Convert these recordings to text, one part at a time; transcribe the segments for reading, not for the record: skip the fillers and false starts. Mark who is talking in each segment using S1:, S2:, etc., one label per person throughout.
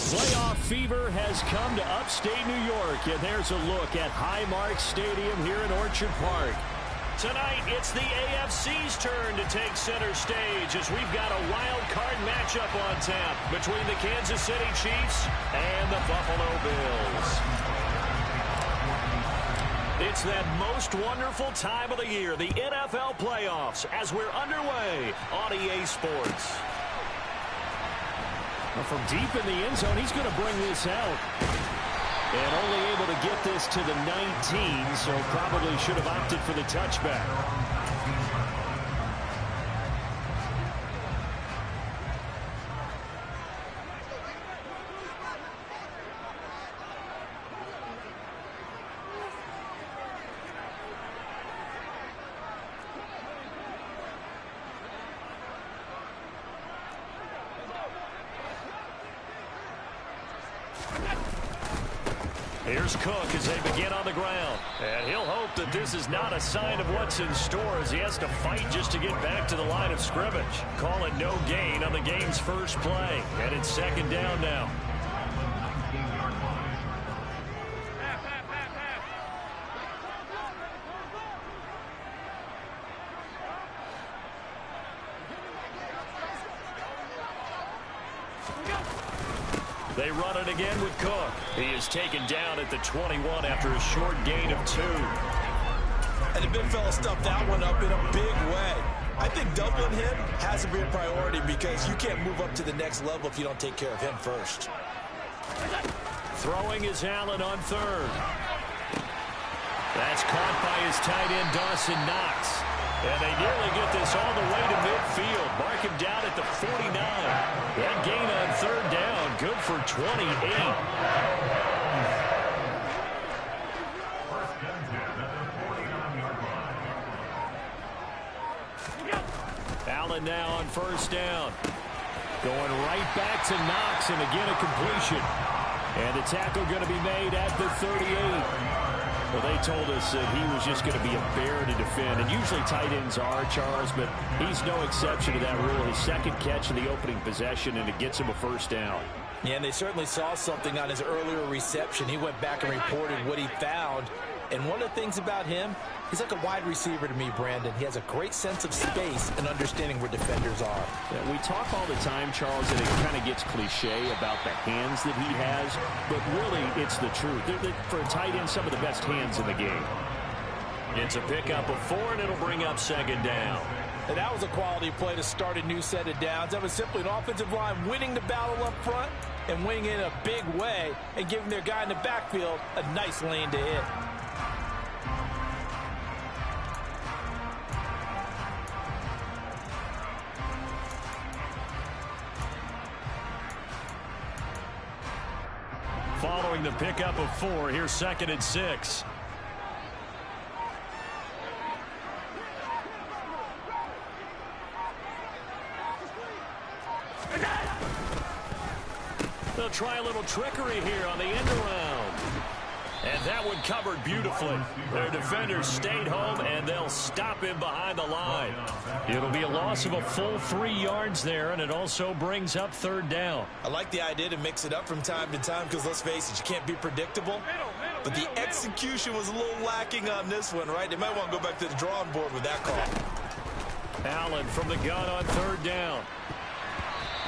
S1: Playoff fever has come to upstate New York, and there's a look at Highmark Stadium here in Orchard Park. Tonight, it's the AFC's turn to take center stage as we've got a wild card matchup on tap between the Kansas City Chiefs and the Buffalo Bills. It's that most wonderful time of the year, the NFL playoffs, as we're underway on EA Sports. From deep in the end zone, he's going to bring this out. And only able to get this to the 19, so probably should have opted for the touchback. Here's Cook as they begin on the ground. And he'll hope that this is not a sign of what's in store as he has to fight just to get back to the line of scrimmage. Call it no gain on the game's first play. And it's second down now. They run it again with Cook. He is taken down at the 21 after a short gain of 2.
S2: And the big fella stuffed that one up in a big way. I think doubling him has to be a priority because you can't move up to the next level if you don't take care of him first.
S1: Throwing is Allen on third. That's caught by his tight end, Dawson Knox. And they nearly get this all the way to midfield. Mark him down at the 49. That gain on third down, good for 28. Allen now on first down. Going right back to Knox, and again a completion. And the tackle going to be made at the 38. Well, they told us that he was just going to be a bear to defend. And usually tight ends are, Charles, but he's no exception to that rule. His second catch in the opening possession, and it gets him a first down.
S2: Yeah, and they certainly saw something on his earlier reception. He went back and reported what he found. And one of the things about him, he's like a wide receiver to me, Brandon. He has a great sense of space and understanding where defenders are.
S1: Yeah, we talk all the time, Charles, and it kind of gets cliche about the hands that he has, but really it's the truth. For a tight end, some of the best hands in the game. It's a pickup of 4, and it'll bring up second down.
S2: And that was a quality play to start a new set of downs. That was simply an offensive line winning the battle up front and winning it in a big way and giving their guy in the backfield a nice lane to hit.
S1: Following the pickup of 4, here's second and 6. They'll try a little trickery here on the end around. And that one covered beautifully. Their defenders stayed home, and they'll stop him behind the line. It'll be a loss of a full 3 yards there, and it also brings up third down.
S2: I like the idea to mix it up from time to time because, let's face it, you can't be predictable. But the execution was a little lacking on this one, right? They might want to go back to the drawing board with that call.
S1: Allen from the gun on third down.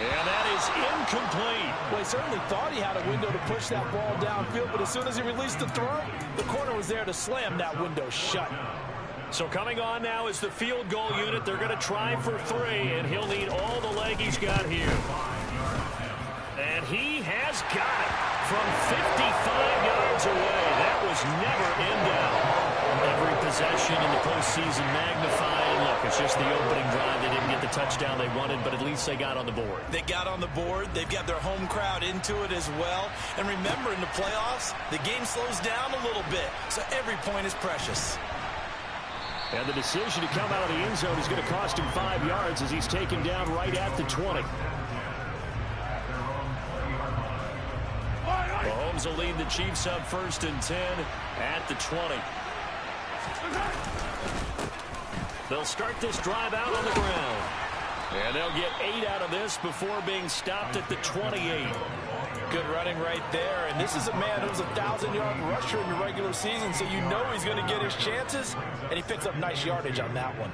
S1: And that is incomplete.
S2: Well, he certainly thought he had a window to push that ball downfield, but as soon as he released the throw, the corner was there to slam that window shut.
S1: So coming on now is the field goal unit. They're going to try for 3, and he'll need all the leg he's got here. And he has got it from 55 yards away. That was never in doubt. Every possession in the postseason magnified. And look, it's just the opening drive. They didn't get the touchdown they wanted, but at least they got on the board.
S2: They got on the board. They've got their home crowd into it as well. And remember, in the playoffs, the game slows down a little bit, so every point is precious.
S1: And the decision to come out of the end zone is going to cost him 5 yards as he's taken down right at the 20. Mahomes will lead the Chiefs up 1st and 10 at the 20. They'll start this drive out on the ground. And they'll get 8 out of this before being stopped at the 28.
S2: Good running right there. And this is a man who's a 1,000-yard rusher in the regular season, so you know he's going to get his chances. And he picks up nice yardage on that one.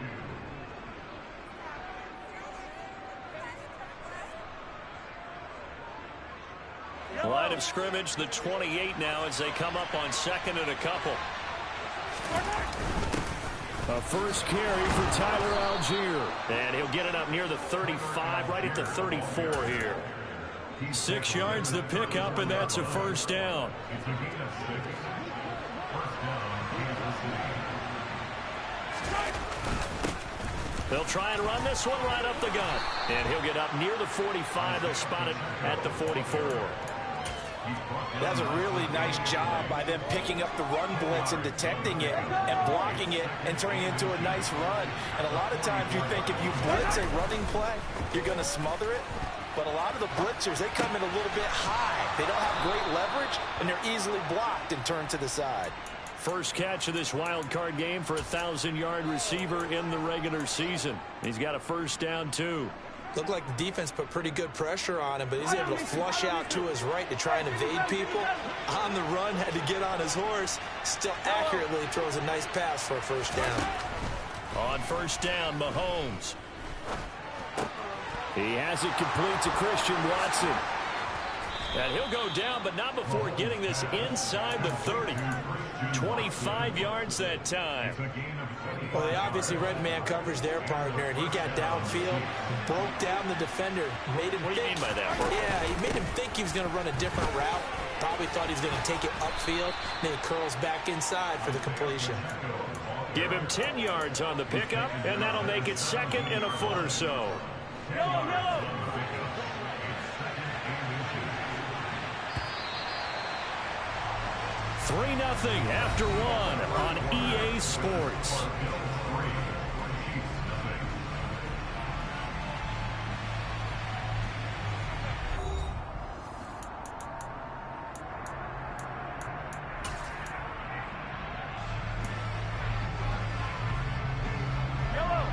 S1: Line of scrimmage, the 28 now as they come up on 2nd and a couple. A first carry for Tyler Algier. And he'll get it up near the 35, right at the 34 here. 6 yards the pickup, and that's a first down. They'll try and run this one right up the gut. And he'll get up near the 45. They'll spot it at the 44.
S2: That's a really nice job by them picking up the run blitz and detecting it and blocking it and turning it into a nice run. And a lot of times you think if you blitz a running play, you're going to smother it. But a lot of the blitzers, they come in a little bit high. They don't have great leverage, and they're easily blocked and turned to the side.
S1: First catch of this wild card game for a 1,000-yard receiver in the regular season. He's got a first down, too.
S2: Looked like the defense put pretty good pressure on him, but he's able to flush out to his right to try and evade people. On the run, had to get on his horse. Still accurately throws a nice pass for a first down.
S1: On first down, Mahomes. He has it complete to Christian Watson. And he'll go down, but not before getting this inside the 30. 25 yards that time.
S2: Well, they obviously read man coverage their partner, and he got downfield, broke down the defender, made him
S1: What do you mean by that?
S2: Yeah, he made him think he was going to run a different route. Probably thought he was going to take it upfield. Then he curls back inside for the completion.
S1: Give him 10 yards on the pickup, and that'll make it 2nd and a foot or so. 3-0 after 1 on EA Sports.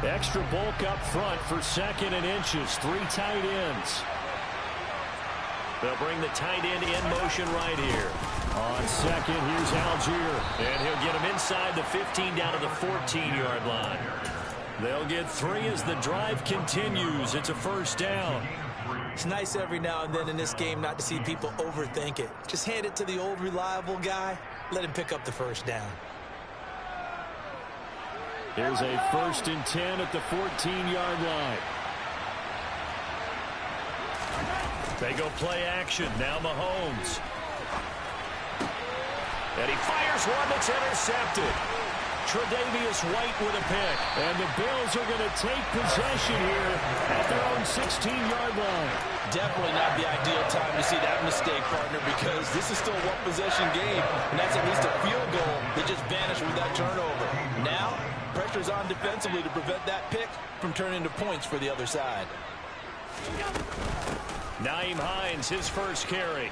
S1: Extra bulk up front for 2nd and inches. 3 tight ends. They'll bring the tight end in motion right here. On 2nd, here's Algier. And he'll get him inside the 15 down to the 14-yard line. They'll get 3 as the drive continues. It's a first down.
S2: It's nice every now and then in this game not to see people overthink it. Just hand it to the old reliable guy. Let him pick up the first down.
S1: Here's a 1st and 10 at the 14-yard line. They go play action. Now Mahomes. And he fires one that's intercepted. Tre'Davious White with a pick. And the Bills are going to take possession here at their own 16-yard line.
S2: Definitely not the ideal time to see that mistake, partner, because this is still a one-possession game, and that's at least a field goal that just vanished with that turnover. Now, pressure's on defensively to prevent that pick from turning into points for the other side.
S1: Nyheim Hines, his first carry.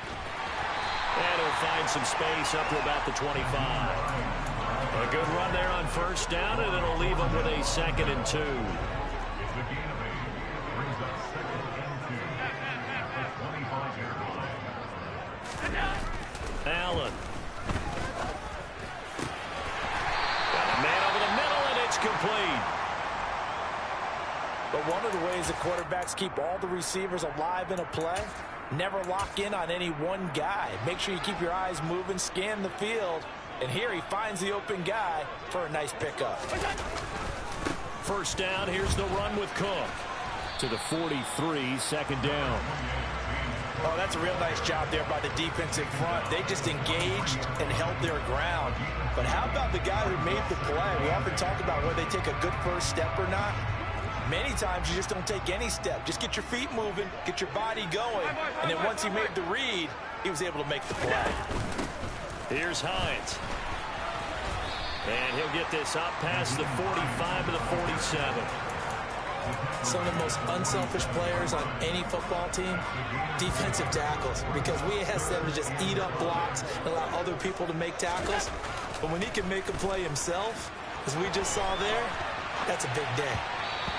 S1: And he'll find some space up to about the 25. A good run there on first down, and it'll leave him with a 2nd and 2. Allen. Got a man over the middle, and it's complete.
S2: But one of the ways that quarterbacks keep all the receivers alive in a play, never lock in on any one guy. Make sure you keep your eyes moving, scan the field. And here he finds the open guy for a nice pickup.
S1: First down, here's the run with Cook. To the 43, 2nd down.
S2: Oh, that's a real nice job there by the defensive front. They just engaged and held their ground. But how about the guy who made the play? We often talk about whether they take a good first step or not. Many times you just don't take any step. Just get your feet moving, get your body going, and then once he made the read, he was able to make the play.
S1: Here's Hines. And he'll get this up past the 45 to the 47.
S2: Some of the most unselfish players on any football team, defensive tackles, because we ask them to just eat up blocks and allow other people to make tackles. But when he can make a play himself, as we just saw there, that's a big day.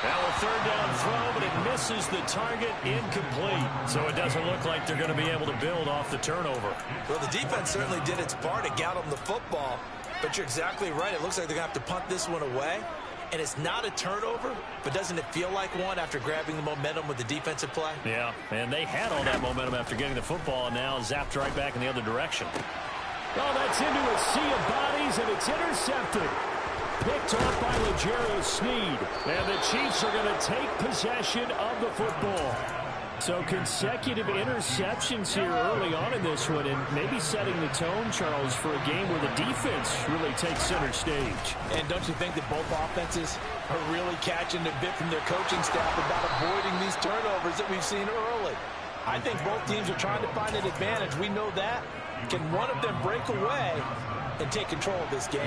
S1: Now a third down throw, but it misses the target, incomplete. So it doesn't look like they're going to be able to build off the turnover.
S2: Well, the defense certainly did its part to get them the football, but you're exactly right. It looks like they're going to have to punt this one away. And it's not a turnover, but doesn't it feel like one after grabbing the momentum with the defensive play?
S1: Yeah, and they had all that momentum after getting the football, and now zapped right back in the other direction. Oh, that's into a sea of bodies, and it's intercepted. Picked off by L'Jarius Sneed. And the Chiefs are going to take possession of the football. So consecutive interceptions here early on in this one, and maybe setting the tone, Charles, for a game where the defense really takes center stage.
S2: And don't you think that both offenses are really catching a bit from their coaching staff about avoiding these turnovers that we've seen early? I think both teams are trying to find an advantage. We know that. Can one of them break away and take control of this game?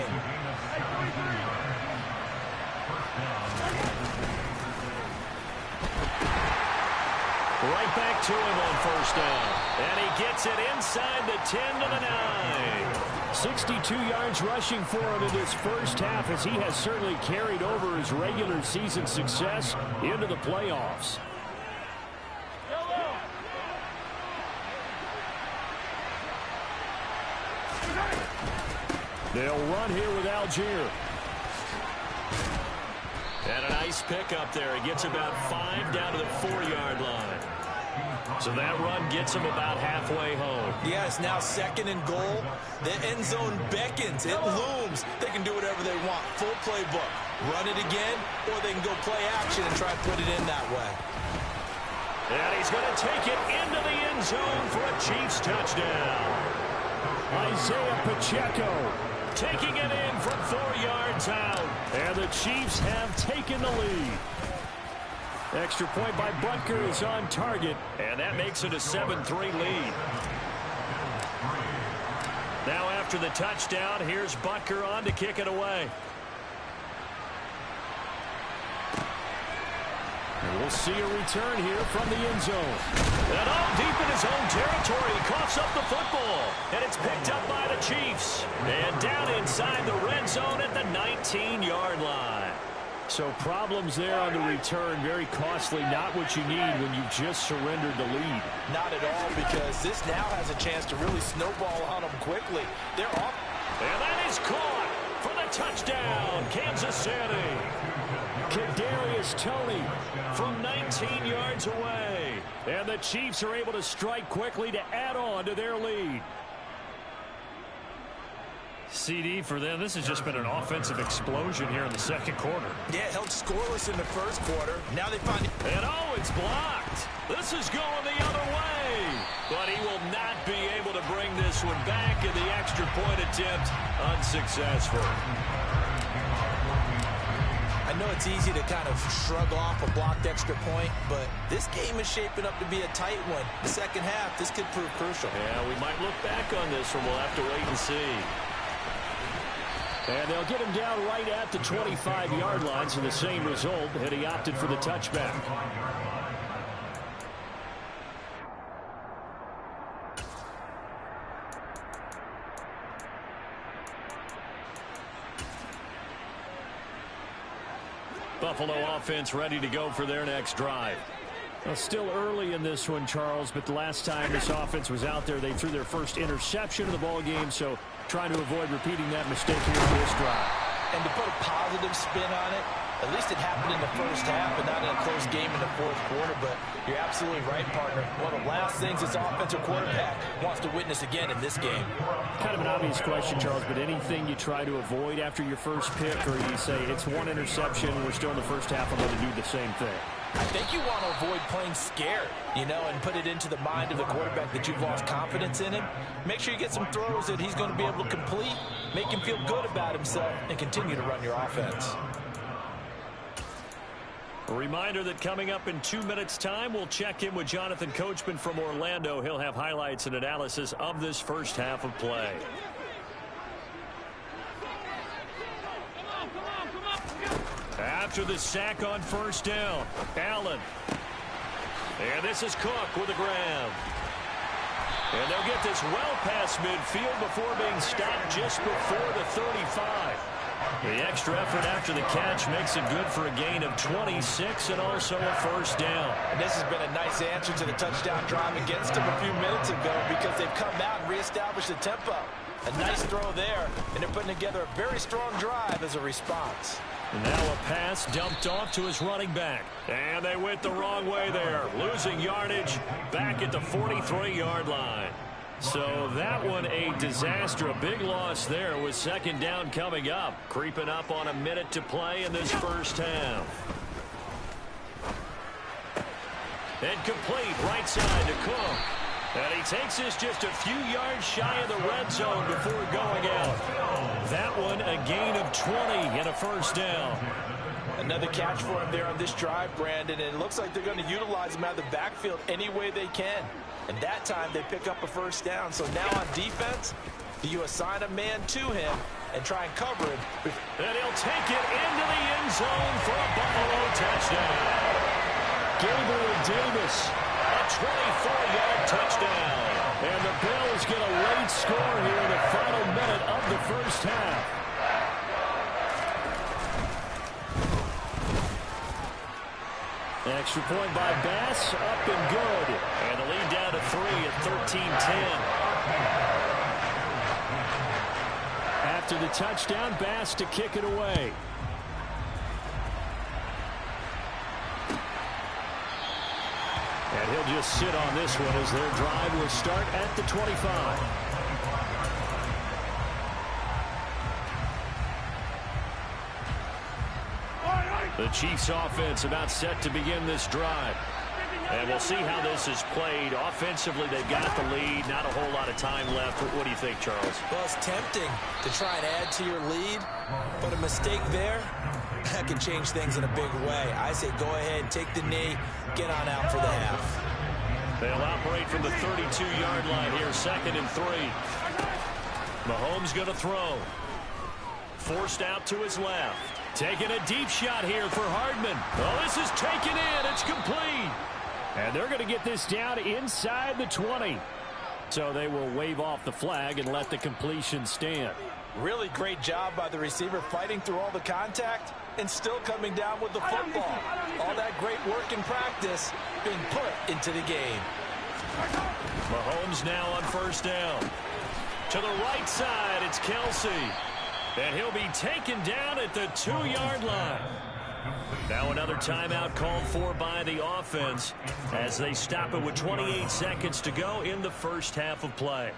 S1: Right back to him on first down. And he gets it inside the 10 to the 9. 62 yards rushing for him in this first half, as he has certainly carried over his regular season success into the playoffs. They'll run here with Algier. And a nice pickup there. He gets about 5 down to the 4-yard line. So that run gets him about halfway home.
S2: Yeah, it's now second and goal. The end zone beckons. It looms. They can do whatever they want. Full playbook. Run it again, or they can go play action and try to put it in that way.
S1: And he's going to take it into the end zone for a Chiefs touchdown. Isaiah Pacheco taking it in from 4 yards out. And the Chiefs have taken the lead. Extra point by Butker is on target, and that makes it a 7-3 lead. Now after the touchdown, here's Butker on to kick it away. And we'll see a return here from the end zone. And all deep in his own territory, he coughs up the football. And it's picked up by the Chiefs. And down inside the red zone at the 19-yard line. So problems there on the return, very costly, not what you need when you've just surrendered the lead.
S2: Not at all, because this now has a chance to really snowball on them quickly. They're off.
S1: And that is caught for the touchdown, Kansas City. Kadarius Toney from 19 yards away. And the Chiefs are able to strike quickly to add on to their lead. CD for them, this has just been an offensive explosion here in the second quarter.
S2: Yeah, held scoreless in the first quarter. Now they find...
S1: And oh, it's blocked. This is going the other way. But he will not be able to bring this one back, and the extra point attempt unsuccessful.
S2: I know it's easy to kind of shrug off a blocked extra point, but this game is shaping up to be a tight one. The second half, this could prove crucial.
S1: Yeah, we might look back on this one. We'll have to wait and see. And they'll get him down right at the 25-yard line, so the same result, and he opted for the touchback. Buffalo offense ready to go for their next drive. Well, still early in this one, Charles, but the last time this offense was out there, they threw their first interception of the ball game, so trying to avoid repeating that mistake here in this drive.
S2: And to put a positive spin on it, At least it happened in the first half and not in a close game in the fourth quarter. But you're absolutely right, partner. One of the last things this offensive quarterback wants to witness again in this game.
S1: Kind of an obvious question, Charles, but anything you try to avoid after your first pick, or you say it's one interception, we're still in the first half, I'm going to do the same thing?
S2: I think you want to avoid playing scared, you know, and put it into the mind of the quarterback that you've lost confidence in him. Make sure you get some throws that he's going to be able to complete, make him feel good about himself, and continue to run your offense.
S1: A reminder that coming up in 2 minutes' time, we'll check in with Jonathan Coachman from Orlando. He'll have highlights and analysis of this first half of play. After the sack on first down, Allen. And this is Cook with a grab. And they'll get this well past midfield before being stopped just before the 35. The extra effort after the catch makes it good for a gain of 26 and also a first down.
S2: And this has been a nice answer to the touchdown drive against them a few minutes ago because they've come out and reestablished the tempo. A nice throw there, and they're putting together a very strong drive as a response.
S1: Now a pass dumped off to his running back. And they went the wrong way there, losing yardage back at the 43-yard line. So that one a disaster, a big loss there with second down coming up. Creeping up on a minute to play in this first half. And complete right side to Cook. And he takes this just a few yards shy of the red zone before going out. That one a gain of 20 and a first down.
S2: Another catch for him there on this drive, Brandon, and it looks like they're going to utilize him out of the backfield any way they can. And that time they pick up a first down. So now on defense, do you assign a man to him and try and cover him?
S1: And he'll take it into the end zone for a Buffalo touchdown. Gabriel Davis, a 24-yard touchdown. And the Bills get a late score here in the final minute of the first half. Extra point by Bass, up and good. And the lead down to 3 at 13-10. After the touchdown, Bass to kick it away. And he'll just sit on this one as their drive will start at the 25. The Chiefs offense about set to begin this drive. And we'll see how this is played. Offensively, they've got the lead. Not a whole lot of time left. What do you think, Charles?
S2: Well, it's tempting to try and add to your lead, but a mistake there, that can change things in a big way. I say go ahead, take the knee, get on out for the half.
S1: They'll operate from the 32-yard line here, 2nd and 3. Mahomes going to throw. Forced out to his left. Taking a deep shot here for Hardman. Oh, this is taken in. It's complete. And they're going to get this down inside the 20. So they will wave off the flag and let the completion stand.
S2: Really great job by the receiver fighting through all the contact and still coming down with the football. All that great work in practice being put into the game.
S1: Mahomes now on first down. To the right side, it's Kelsey. And he'll be taken down at the 2-yard line. Now another timeout called for by the offense as they stop it with 28 seconds to go in the first half of play.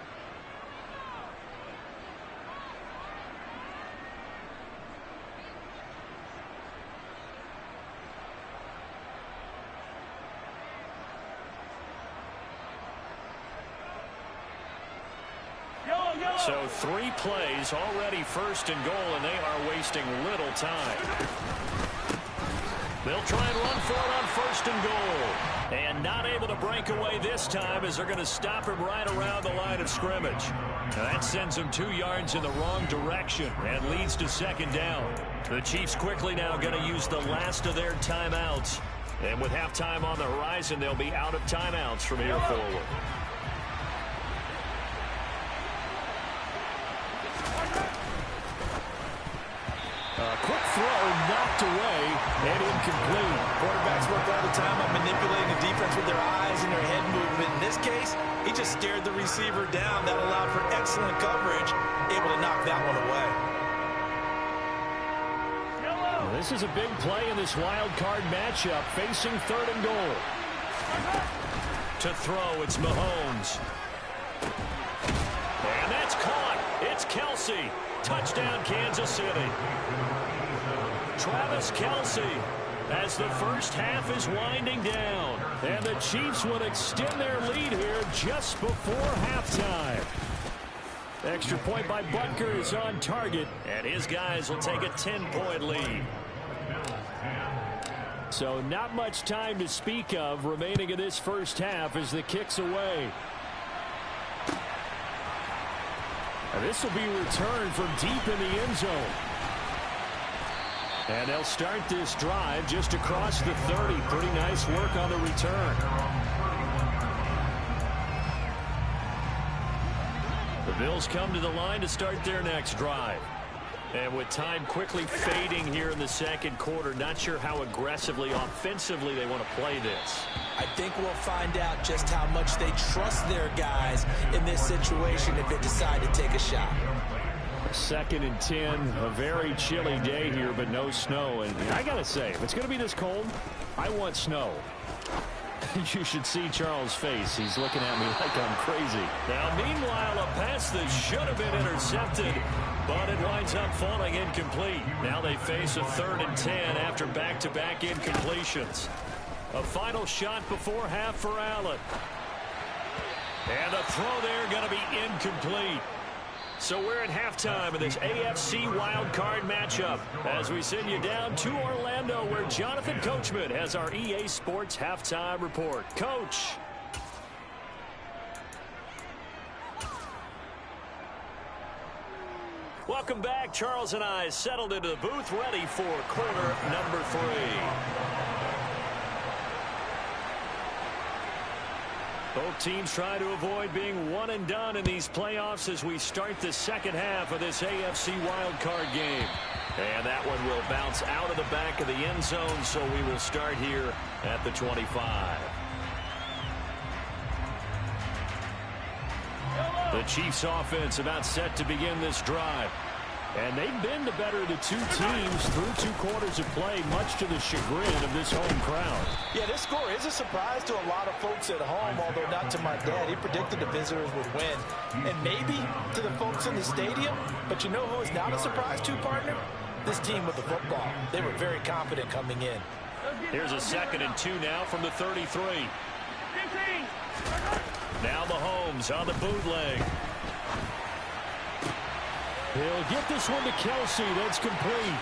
S1: So 3 plays, already first and goal, and they are wasting little time. They'll try and run for it on first and goal. And not able to break away this time as they're going to stop him right around the line of scrimmage. Now that sends them 2 yards in the wrong direction and leads to second down. The Chiefs quickly now going to use the last of their timeouts. And with halftime on the horizon, they'll be out of timeouts from here forward. Quick throw knocked away and incomplete.
S2: Quarterbacks work all the time on manipulating the defense with their eyes and their head movement. In this case, he just stared the receiver down. That allowed for excellent coverage, able to knock that one away.
S1: This is a big play in this wild card matchup, facing 3rd and goal. To throw, it's Mahomes. And that's caught. It's Kelsey. Touchdown, Kansas City. Travis Kelsey, as the first half is winding down. And the Chiefs will extend their lead here just before halftime. Extra point by Butker is on target, and his guys will take a 10-point lead. So not much time to speak of remaining in this first half as the kick's away. And this will be returned from deep in the end zone. And they'll start this drive just across the 30. Pretty nice work on the return. The Bills come to the line to start their next drive. And with time quickly fading here in the second quarter, not sure how aggressively, offensively they want to play this.
S2: I think we'll find out just how much they trust their guys in this situation if they decide to take a shot.
S1: 2nd and 10, a very chilly day here, but no snow. And I got to say, if it's going to be this cold, I want snow. You should see Charles' face. He's looking at me like I'm crazy. Now, meanwhile, a pass that should have been intercepted, but it winds up falling incomplete. Now they face a 3rd and 10 after back-to-back incompletions. A final shot before half for Allen. And the throw there going to be incomplete. So we're at halftime of this AFC wildcard matchup as we send you down to Orlando, where Jonathan Coachman has our EA Sports halftime report. Coach. Welcome back. Charles and I settled into the booth, ready for quarter number 3. Both teams try to avoid being one and done in these playoffs as we start the second half of this AFC wildcard game. And that one will bounce out of the back of the end zone, so we will start here at the 25. The Chiefs offense about set to begin this drive. And they've been the better of the two teams through 2 quarters of play, much to the chagrin of this home crowd.
S2: Yeah, this score is a surprise to a lot of folks at home, although not to my dad. He predicted the visitors would win. And maybe to the folks in the stadium. But you know who is not a surprise to, partner? This team with the football. They were very confident coming in.
S1: Here's a 2nd and 2 now from the 33. Now Mahomes on the bootleg. He'll get this one to Kelsey. That's complete.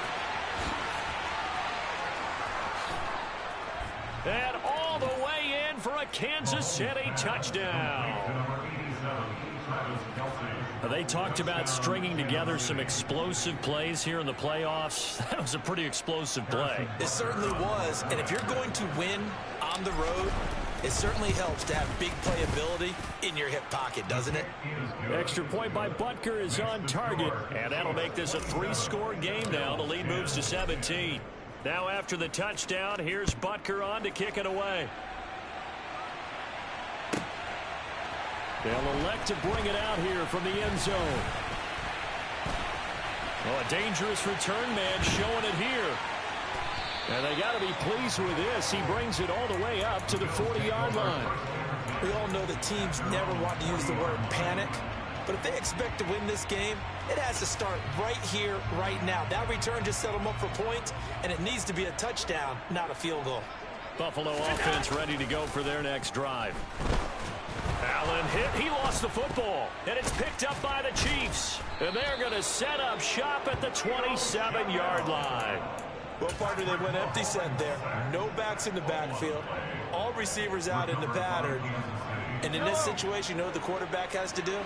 S1: And all the way in for a Kansas City touchdown. They talked about stringing together some explosive plays here in the playoffs. That was a pretty explosive play.
S2: It certainly was. And if you're going to win on the road, it certainly helps to have big playability in your hip pocket, doesn't it?
S1: Extra point by Butker is on target, and that'll make this a 3-score game now. The lead moves to 17. Now after the touchdown, here's Butker on to kick it away. They'll elect to bring it out here from the end zone. Oh, a dangerous return man showing it here. And they got to be pleased with this. He brings it all the way up to the 40-yard line.
S2: We all know that teams never want to use the word panic. But if they expect to win this game, it has to start right here, right now. That return just set them up for points, and it needs to be a touchdown, not a field goal.
S1: Buffalo offense ready to go for their next drive. Allen hit. He lost the football, and it's picked up by the Chiefs. And they're going to set up shop at the 27-yard line.
S2: Well, partner, they went empty set there. No backs in the backfield. All receivers out in the pattern. And in this situation, you know what the quarterback has to do?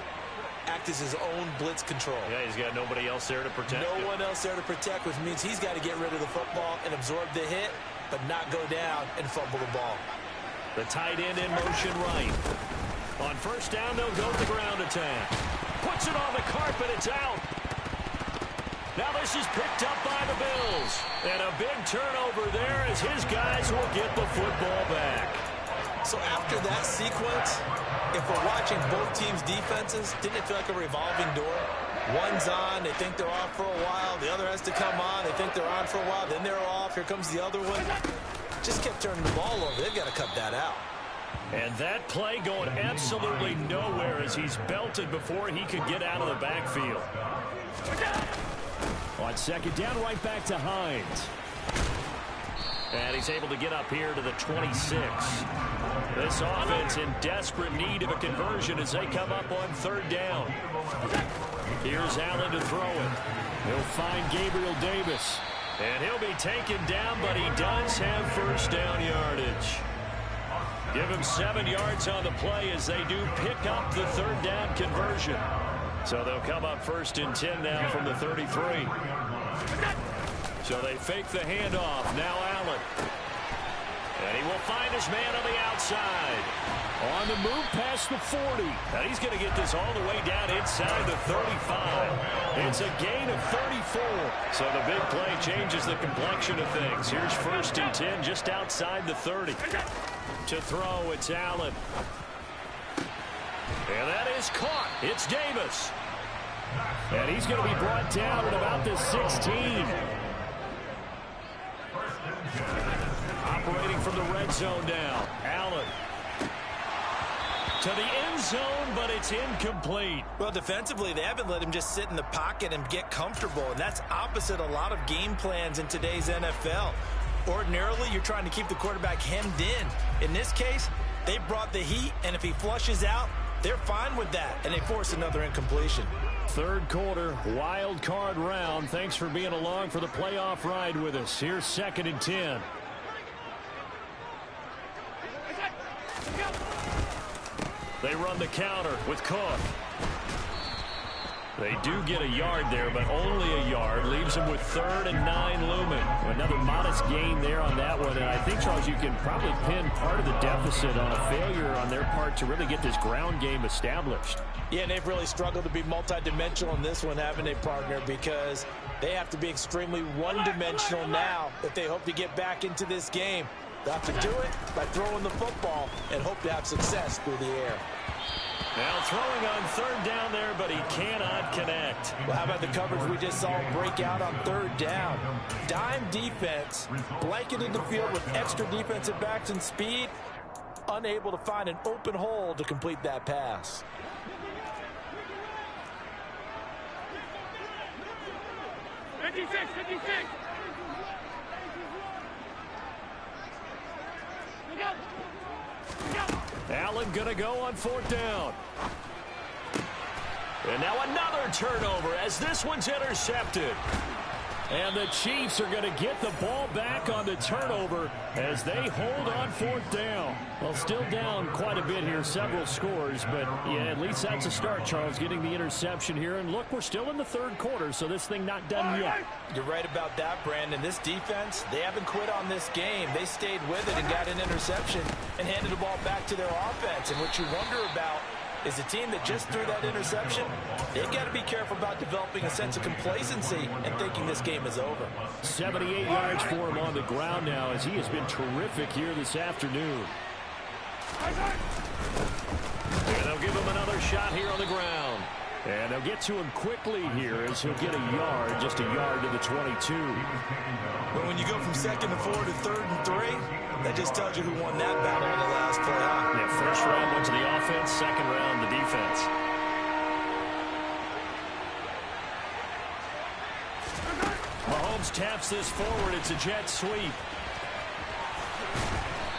S2: Act as his own blitz control.
S1: Yeah, he's got nobody else there to protect him.
S2: No one else there to protect, which means he's got to get rid of the football and absorb the hit, but not go down and fumble the ball.
S1: The tight end in motion right. On first down, they'll go to the ground attack. Puts it on the carpet. It's out. Now this is picked up by the Bills. And a big turnover there as his guys will get the football back.
S2: So after that sequence, if we're watching both teams' defenses, didn't it feel like a revolving door? One's on, they think they're off for a while. The other has to come on, they think they're on for a while. Then they're off, here comes the other one. Just kept turning the ball over. They've got to cut that out.
S1: And that play going absolutely nowhere as he's belted before he could get out of the backfield. On second down, right back to Hines. And he's able to get up here to the 26. This offense in desperate need of a conversion as they come up on third down. Here's Allen to throw it. He'll find Gabriel Davis. And he'll be taken down, but he does have first down yardage. Give him 7 yards on the play as they do pick up the third down conversion. So they'll come up first and 10 now from the 33. So they fake the handoff. Now Allen. And he will find his man on the outside. On the move past the 40. And he's going to get this all the way down inside the 35. It's a gain of 34. So the big play changes the complexion of things. Here's first and 10 just outside the 30. To throw, it's Allen. And that is caught. It's Davis. And he's going to be brought down at about the 16. Operating from the red zone now. Allen. To the end zone, but it's incomplete.
S2: Well, defensively, they haven't let him just sit in the pocket and get comfortable, and that's opposite a lot of game plans in today's NFL. Ordinarily, you're trying to keep the quarterback hemmed in. In this case, they brought the heat, and if he flushes out, they're fine with that, and they force another incompletion.
S1: Third quarter, wild card round. Thanks for being along for the playoff ride with us. Here's second and 10. They run the counter with Cook. They do get a yard there, but only a yard. Leaves them with 3rd and 9 looming. Another modest gain there on that one. And I think, Charles, you can probably pin part of the deficit on a failure on their part to really get this ground game established.
S2: Yeah, and they've really struggled to be multidimensional in this one, haven't they, partner? Because they have to be extremely one-dimensional now if they hope to get back into this game. They'll have to do it by throwing the football and hope to have success through the air.
S1: Now throwing on third down there, but he cannot connect.
S2: Well, how about the coverage we just saw break out on third down? Dime defense, blanketed the field with extra defensive backs and speed, unable to find an open hole to complete that pass.
S1: Allen gonna go on fourth down. And now another turnover as this one's intercepted. And the Chiefs are going to get the ball back on the turnover as they hold on fourth down. Well, still down quite a bit here, several scores, but yeah, at least that's a start, Charles, getting the interception here. And look, we're still in the third quarter, so this thing not done yet.
S2: You're right about that, Brandon. This defense, they haven't quit on this game. They stayed with it and got an interception and handed the ball back to their offense. And what you wonder about is a team that just threw that interception, they've got to be careful about developing a sense of complacency and thinking this game is over.
S1: 78 yards for him on the ground now as he has been terrific here this afternoon. And they'll give him another shot here on the ground. And they'll get to him quickly here as he'll get a yard, just a yard to the 22.
S2: But when you go from 2nd and 4 to 3rd and 3, that just tells you who won that battle in the last play.
S1: Yeah, first round went to the offense, second round the defense. Mahomes taps this forward. It's a jet sweep.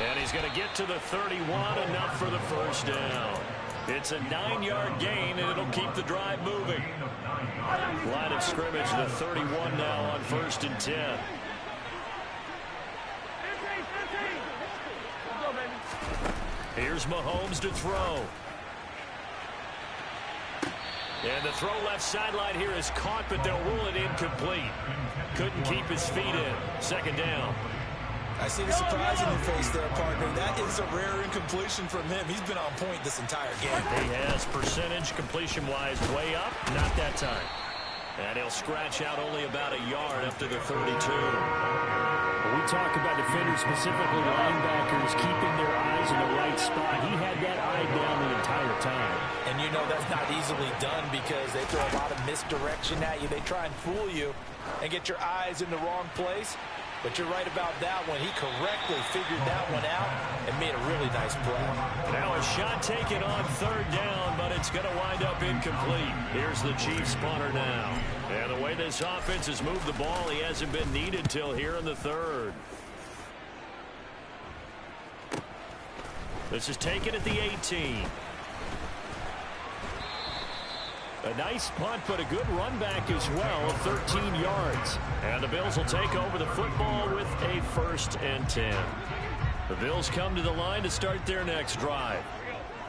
S1: And he's going to get to the 31, enough for the first down. It's a 9-yard gain, and it'll keep the drive moving. Line of scrimmage, the 31 now on 1st and 10. Here's Mahomes to throw. And the throw left sideline here is caught, but they'll rule it incomplete. Couldn't keep his feet in. Second down.
S2: I see the surprise in your face there, partner. That is a rare incompletion from him. He's been on point this entire game.
S1: He has percentage completion-wise way up. Not that time. And he'll scratch out only about a yard after the 32. When we talk about defenders, specifically linebackers, keeping their eyes in the right spot, he had that eye down the entire time.
S2: And you know that's not easily done because they throw a lot of misdirection at you. They try and fool you and get your eyes in the wrong place. But you're right about that one. He correctly figured that one out and made a really nice play.
S1: Now a shot taken on third down, but it's going to wind up incomplete. Here's the Chiefs punter now. And the way this offense has moved the ball, he hasn't been needed till here in the third. This is taken at the 18. A nice punt, but a good run back as well, 13 yards. And the Bills will take over the football with a 1st and 10. The Bills come to the line to start their next drive.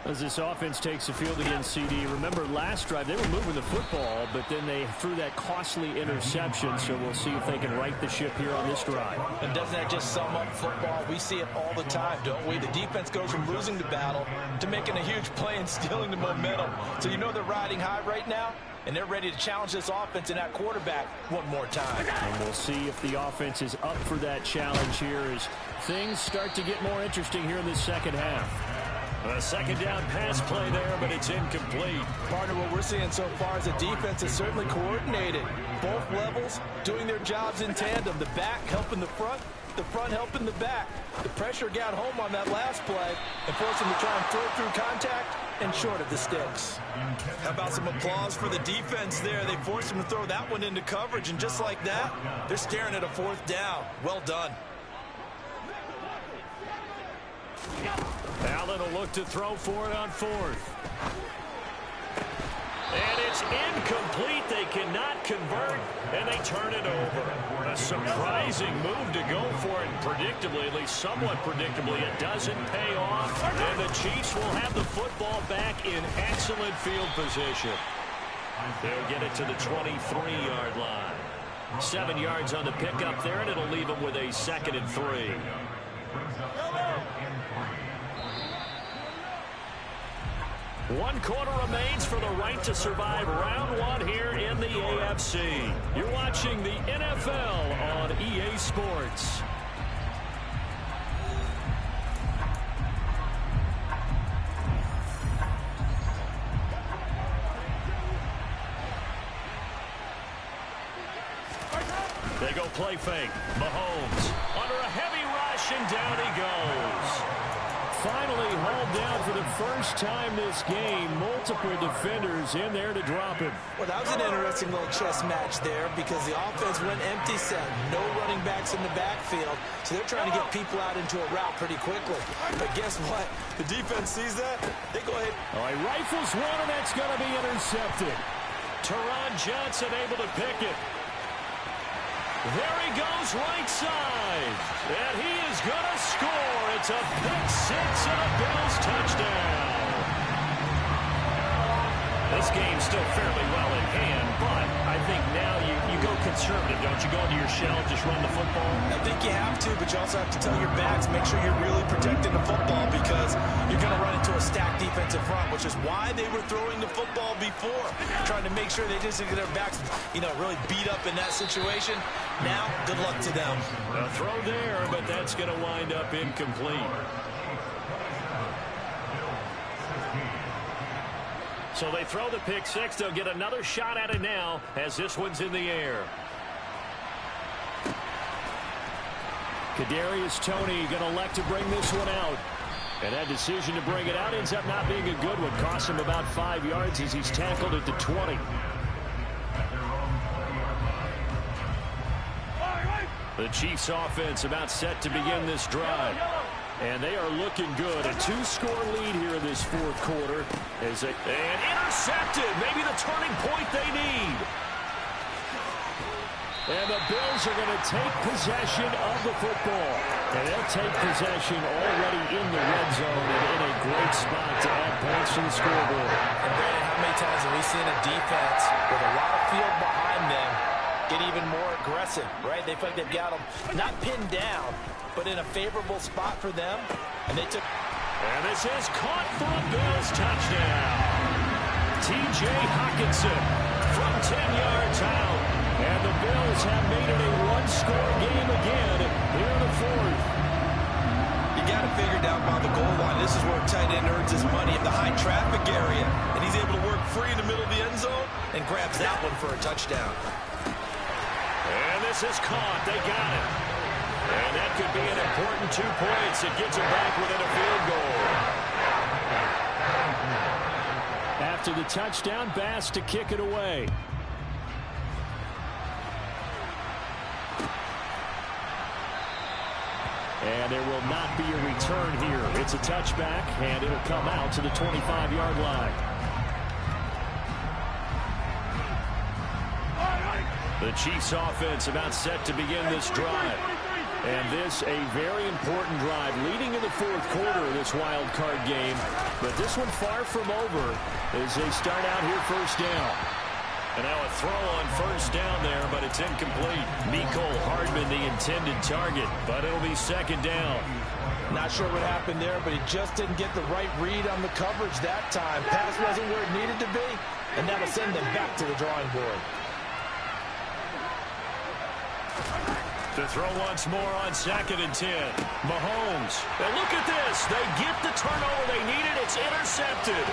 S1: As this offense takes the field against CD, remember last drive they were moving the football, but then they threw that costly interception, so we'll see if they can right the ship here on this drive.
S2: And doesn't that just sum up football? We see it all the time, don't we? The defense goes from losing the battle to making a huge play and stealing the momentum. So you know they're riding high right now, and they're ready to challenge this offense and that quarterback one more time.
S1: And we'll see if the offense is up for that challenge here as things start to get more interesting here in this second half. A second down pass play there, but it's incomplete.
S2: Partner, what we're seeing so far is the defense is certainly coordinated. Both levels doing their jobs in tandem. The back helping the front helping the back. The pressure got home on that last play and forced them to try and throw through contact and short of the sticks. How about some applause for the defense there? They forced them to throw that one into coverage, and just like that, they're staring at a 4th down. Well done.
S1: Allen will look to throw for it on 4th. And it's incomplete. They cannot convert, and they turn it over. A surprising move to go for it, and predictably, at least somewhat predictably, it doesn't pay off. And the Chiefs will have the football back in excellent field position. They'll get it to the 23-yard line. 7 yards on the pickup there, and it'll leave them with a 2nd and 3. One quarter remains for the right to survive round 1 here in the AFC. You're watching the NFL on EA Sports. They go play fake. Mahomes under a heavy rush, and down he goes. Finally hauled down for the first time this game. Multiple defenders in there to drop him.
S2: Well, that was an interesting little chess match there because the offense went empty set. No running backs in the backfield. So they're trying to get people out into a route pretty quickly. But guess what? The defense sees that. They go ahead.
S1: All right, rifles one, and that's going to be intercepted. Teron Johnson able to pick it. There he goes right side. And he is going to score. It's a pick 6 and a Bills touchdown. This game's still fairly well in hand, but I think now you go conservative, don't you? Go into your shell, just run the football.
S2: I think you have to, but you also have to tell your backs, make sure you're really protecting the football because you're going to run into a stacked defensive front, which is why they were throwing the football before, trying to make sure they didn't get their backs, really beat up in that situation. Now, good luck to them.
S1: A throw there, but that's going to wind up incomplete. So they throw the pick 6. They'll get another shot at it now as this one's in the air. Kadarius Toney going to elect to bring this one out. And that decision to bring it out ends up not being a good one. Costs him about 5 yards as he's tackled at the 20. The Chiefs offense about set to begin this drive. And they are looking good. A 2-score lead here in this 4th quarter. And intercepted. Maybe the turning point they need. And the Bills are going to take possession of the football. And they'll take possession already in the red zone and in a great spot to add points to the scoreboard.
S2: And Brandon, how many times have we seen a defense with a lot of field behind them get even more aggressive, right? They feel like they've got them not pinned down, but in a favorable spot for them. And they took.
S1: And this is caught for a Bills touchdown. T.J. Hockenson from 10 yards out. And the Bills have made it a one-score game again here in the fourth.
S2: You got to figure down by the goal line. This is where a tight end earns his money in the high traffic area. And he's able to work free in the middle of the end zone and grabs that one for a touchdown.
S1: And this is caught. They got it. And that could be an important 2 points. It gets them back within a field goal. After the touchdown, Bass to kick it away. And there will not be a return here. It's a touchback, and it'll come out to the 25-yard line. The Chiefs offense about set to begin this drive. And this a very important drive leading in the fourth quarter of this wild card game. But this one far from over as they start out here first down. And now a throw on first down there, but it's incomplete. Mecole Hardman the intended target, but it'll be second down.
S2: Not sure what happened there, but he just didn't get the right read on the coverage that time. Pass wasn't where it needed to be, and that'll send them back to the drawing board.
S1: To throw once more on 2nd and 10. Mahomes. And look at this. They get the turnover they needed. It's intercepted.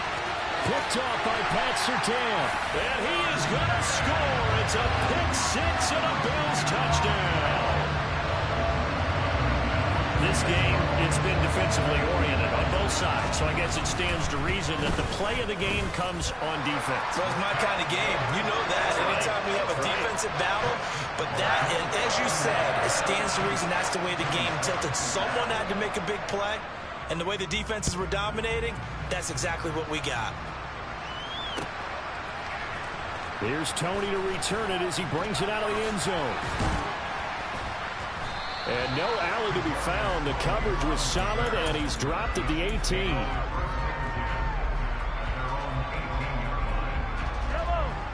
S1: Picked off by Pat Surtain. And he is going to score. It's a pick six and a Bills touchdown. This game, it's been defensively oriented on both sides. So I guess it stands to reason that the play of the game comes on defense.
S2: So it's my kind of game. You know that. Anytime we have a defensive battle. But that, as you said, it stands to reason that's the way the game tilted. Someone had to make a big play. And the way the defenses were dominating, that's exactly what we got.
S1: Here's Tony to return it as he brings it out of the end zone. And no alley to be found. The coverage was solid, and he's dropped at the 18.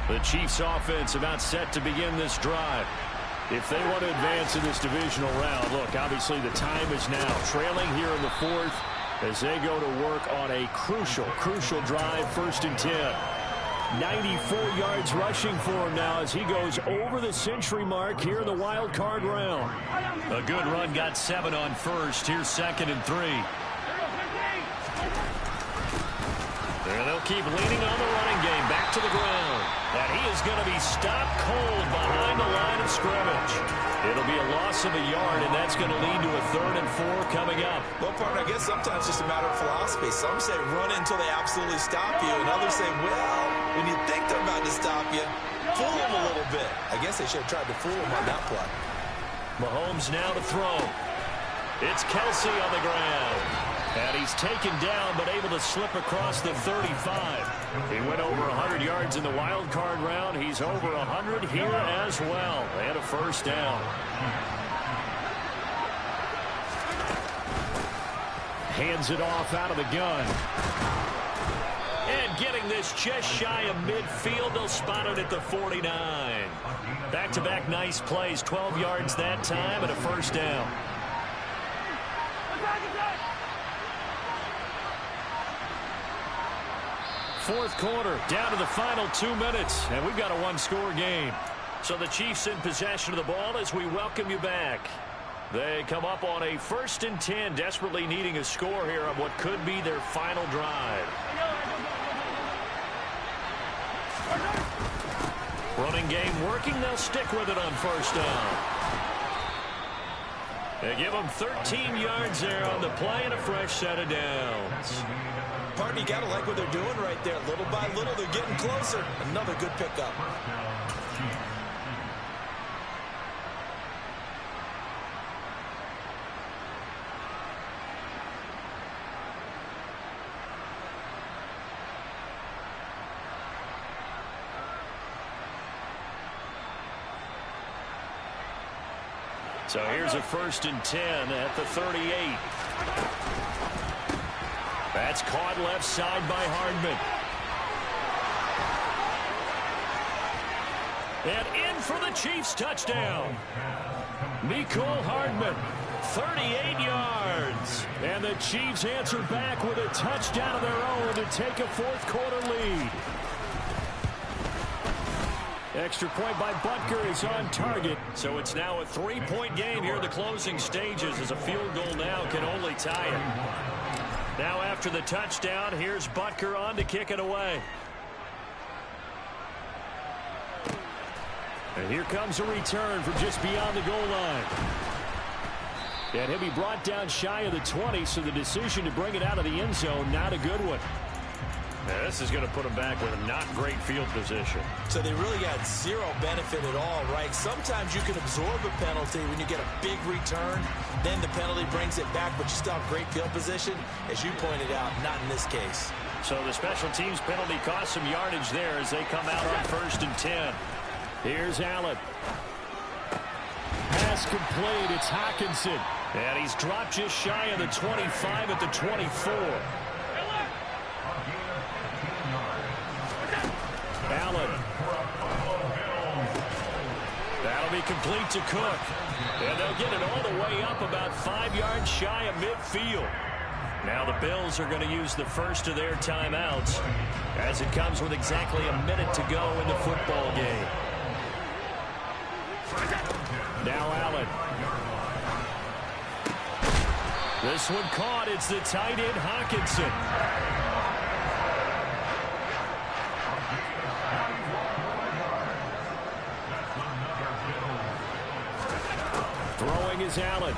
S1: The Chiefs offense about set to begin this drive. If they want to advance in this divisional round, look, obviously the time is now. Trailing here in the fourth as they go to work on a crucial drive, 1st and 10. 94 yards rushing for him now as he goes over the century mark here in the wild card round. A good run, got 7 on first. Here's 2nd and 3. And they'll keep leaning on the running game. Back to the ground. And he is going to be stopped cold behind the line of scrimmage. It'll be a loss of a yard, and that's going to lead to a 3rd and 4 coming up.
S2: Well, partner, I guess sometimes it's just a matter of philosophy. Some say run until they absolutely stop you, and others say, well, when you think they're about to stop you, fool them a little bit. I guess they should have tried to fool them on that play.
S1: Mahomes now to throw. It's Kelsey on the ground. And he's taken down, but able to slip across the 35. He went over 100 yards in the wild card round. He's over 100 here as well. And a first down. Hands it off out of the gun. And getting this just shy of midfield. They'll spot it at the 49. Back-to-back nice plays. 12 yards that time and a first down. Fourth quarter, down to the final 2 minutes, and we've got a one-score game. So the Chiefs in possession of the ball as we welcome you back. They come up on a 1st and 10, desperately needing a score here on what could be their final drive. Running game working, they'll stick with it on first down. They give them 13 yards there on the play and a fresh set of downs.
S2: Partner, you got to like what they're doing right there. Little by little, they're getting closer. Another good pickup.
S1: So here's a 1st and 10 at the 38. That's caught left side by Hardman. And in for the Chiefs touchdown. Mecole Hardman, 38 yards. And the Chiefs answer back with a touchdown of their own to take a fourth quarter lead. Extra point by Butker is on target. So it's now a 3-point game here in the closing stages, as a field goal now can only tie it. Now after the touchdown, here's Butker on to kick it away. And here comes a return from just beyond the goal line. And he'll be brought down shy of the 20, so the decision to bring it out of the end zone, not a good one. Now this is going to put him back with a not great field position.
S2: So they really got zero benefit at all, right? Sometimes you can absorb a penalty when you get a big return. Then the penalty brings it back, but you still have great field position. As you pointed out, not in this case.
S1: So the special teams penalty cost some yardage there as they come out on 1st and 10. Here's Allen. Pass complete. It's Hockenson. And he's dropped just shy of the 25 at the 24. Allen. That'll be complete to Cook. And they'll get it all the way up about 5 yards shy of midfield. Now the Bills are going to use the first of their timeouts as it comes with exactly a minute to go in the football game. Now Allen. This one caught. It's the tight end Hockenson. Throwing is Allen.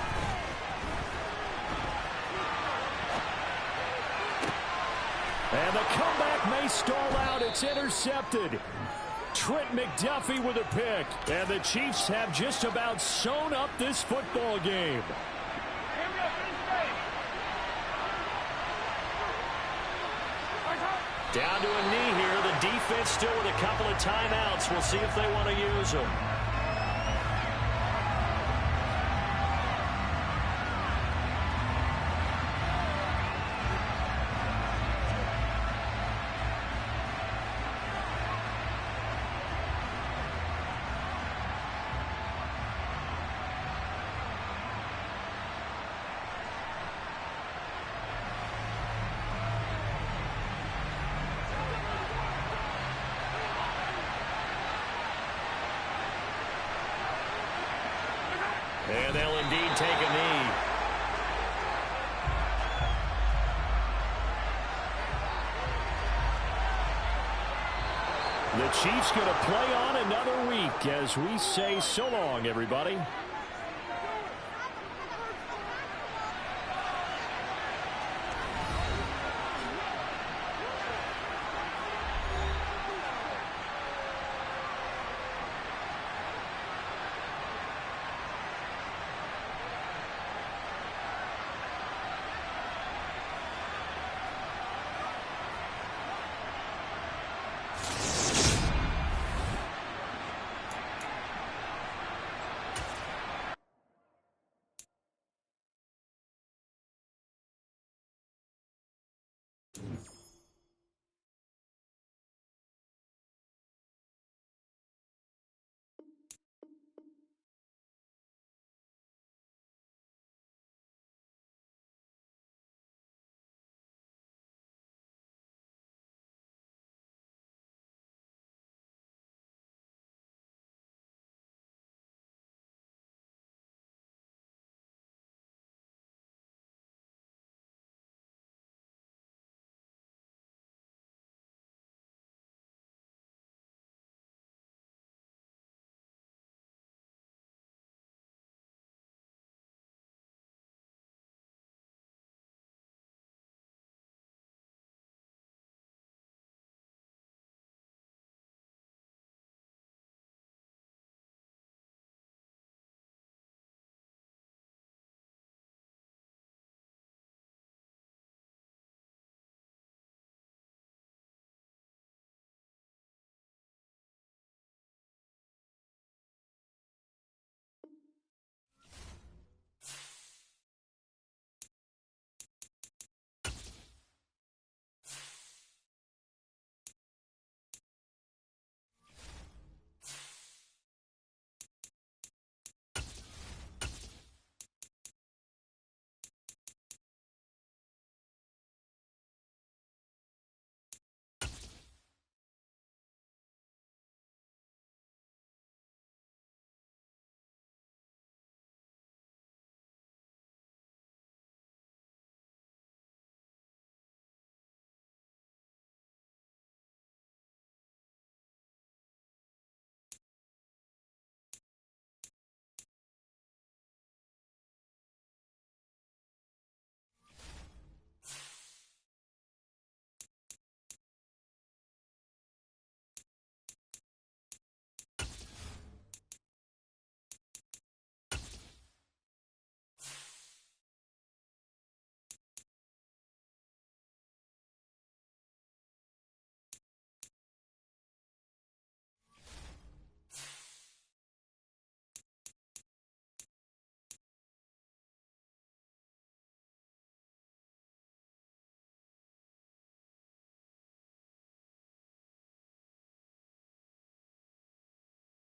S1: And the comeback may stall out. It's intercepted. Trent McDuffie with a pick. And the Chiefs have just about sewn up this football game. Down to a knee here. The defense still with a couple of timeouts. We'll see if they want to use them. And they'll indeed take a knee. The Chiefs going to play on another week as we say so long, everybody.